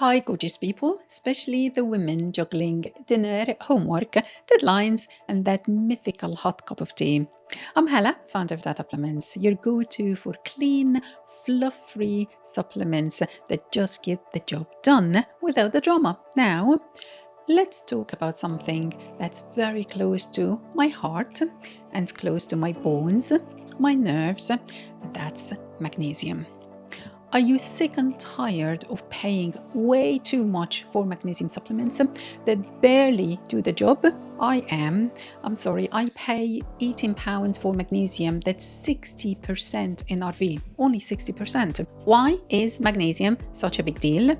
Hi, gorgeous people, especially the women juggling dinner, homework, deadlines, and that mythical hot cup of tea. I'm Hala, founder of Dietapplements, your go-to for clean, fluff-free supplements that just get the job done without the drama. Now, let's talk about something that's very close to my heart and close to my bones, my nerves, and that's magnesium. Are you sick and tired of paying way too much for magnesium supplements that barely do the job? I am. I pay £18 for magnesium that's 60% NRV, only 60%. Why is magnesium such a big deal?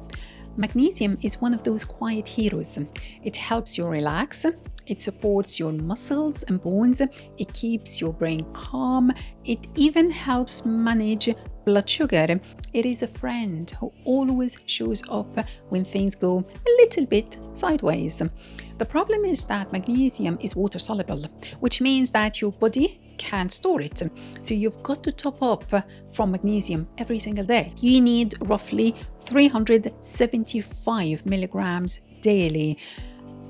Magnesium is one of those quiet heroes. It helps you relax. It supports your muscles and bones. It keeps your brain calm. It even helps manage blood sugar. It is a friend who always shows up when things go a little bit sideways. The problem is that magnesium is water soluble, which means that your body can't store it. So you've got to top up from magnesium every single day. You need roughly 375 milligrams daily.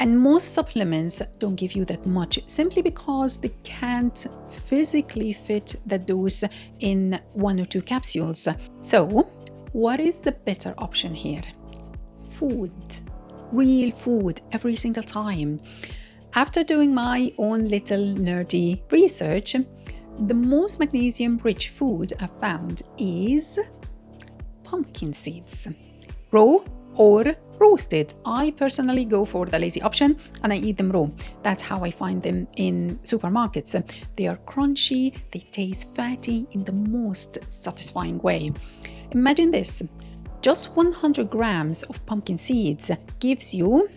And most supplements don't give you that much simply because they can't physically fit the dose in 1 or 2 capsules. So, what is the better option here? Food. Real food every single time. After doing my own little nerdy research, the most magnesium-rich food I've found is pumpkin seeds. Raw or roasted. I personally go for the lazy option and I eat them raw. That's how I find them in supermarkets. They are crunchy, they taste fatty in the most satisfying way. Imagine this, just 100 grams of pumpkin seeds gives you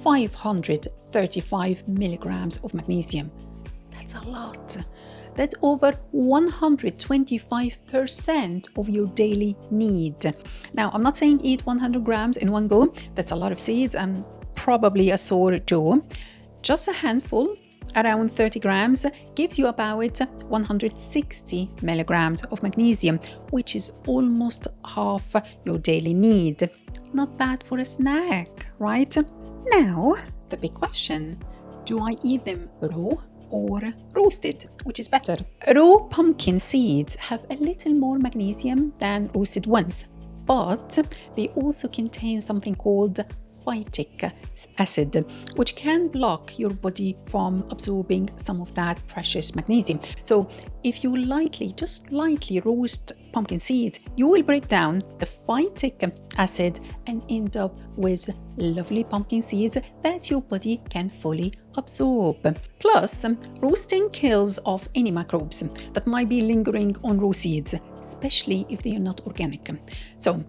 535 milligrams of magnesium. That's a lot. That's over 125% of your daily need. Now, I'm not saying eat 100 grams in one go. That's a lot of seeds and probably a sore jaw. Just a handful, around 30 grams, gives you about 160 milligrams of magnesium, which is almost half your daily need. Not bad for a snack, right? Now, the big question, do I eat them raw or roasted? Which is better? Raw pumpkin seeds have a little more magnesium than roasted ones, but they also contain something called phytic acid, which can block your body from absorbing some of that precious magnesium. So if you just lightly roast pumpkin seeds, you will break down the phytic acid and end up with lovely pumpkin seeds that your body can fully absorb. Plus, roasting kills off any microbes that might be lingering on raw seeds, especially if they are not organic. So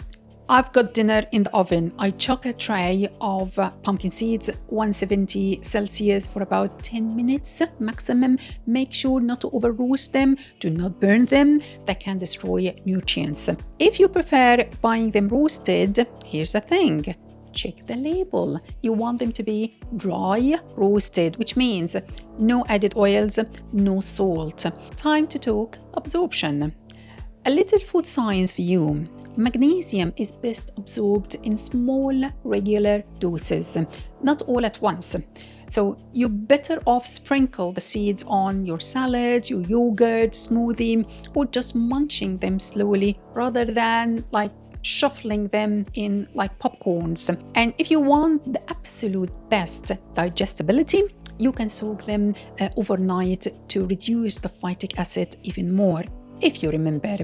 I've got dinner in the oven. I chuck a tray of pumpkin seeds, 170 Celsius for about 10 minutes maximum. Make sure not to over roast them. Do not burn them. That can destroy nutrients. If you prefer buying them roasted, here's the thing. Check the label. You want them to be dry roasted, which means no added oils, no salt. Time to talk absorption. A little food science for you. Magnesium is best absorbed in small, regular doses, not all at once. So you're better off sprinkle the seeds on your salad, your yogurt, smoothie, or just munching them slowly rather than shuffling them in like popcorns. And if you want the absolute best digestibility, you can soak them overnight to reduce the phytic acid even more, if you remember.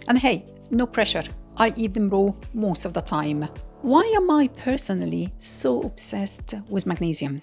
And hey, no pressure. I eat them raw most of the time. Why am I personally so obsessed with magnesium?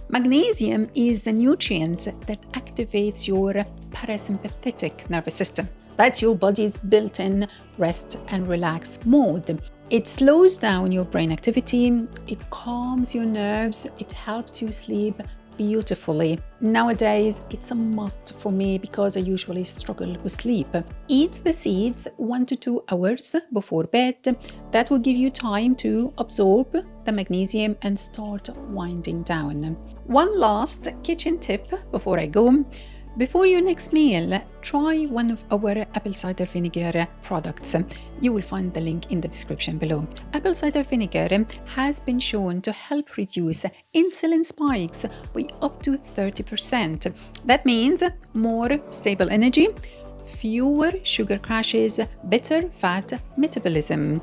Magnesium is the nutrient that activates your parasympathetic nervous system. That's your body's built-in rest and relax mode. It slows down your brain activity, it calms your nerves, it helps you sleep beautifully. Nowadays, it's a must for me because I usually struggle with sleep. Eat the seeds 1 to 2 hours before bed. That will give you time to absorb the magnesium and start winding down. One last kitchen tip before I go. Before your next meal, try one of our apple cider vinegar products. You will find the link in the description below. Apple cider vinegar has been shown to help reduce insulin spikes by up to 30%. That means more stable energy, fewer sugar crashes, better fat metabolism.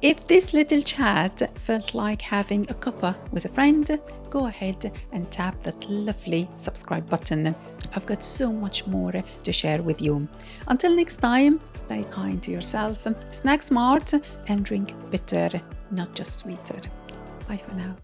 If this little chat felt like having a cuppa with a friend, go ahead and tap that lovely subscribe button. I've got so much more to share with you. Until next time, stay kind to yourself, snack smart, and drink bitter, not just sweeter. Bye for now.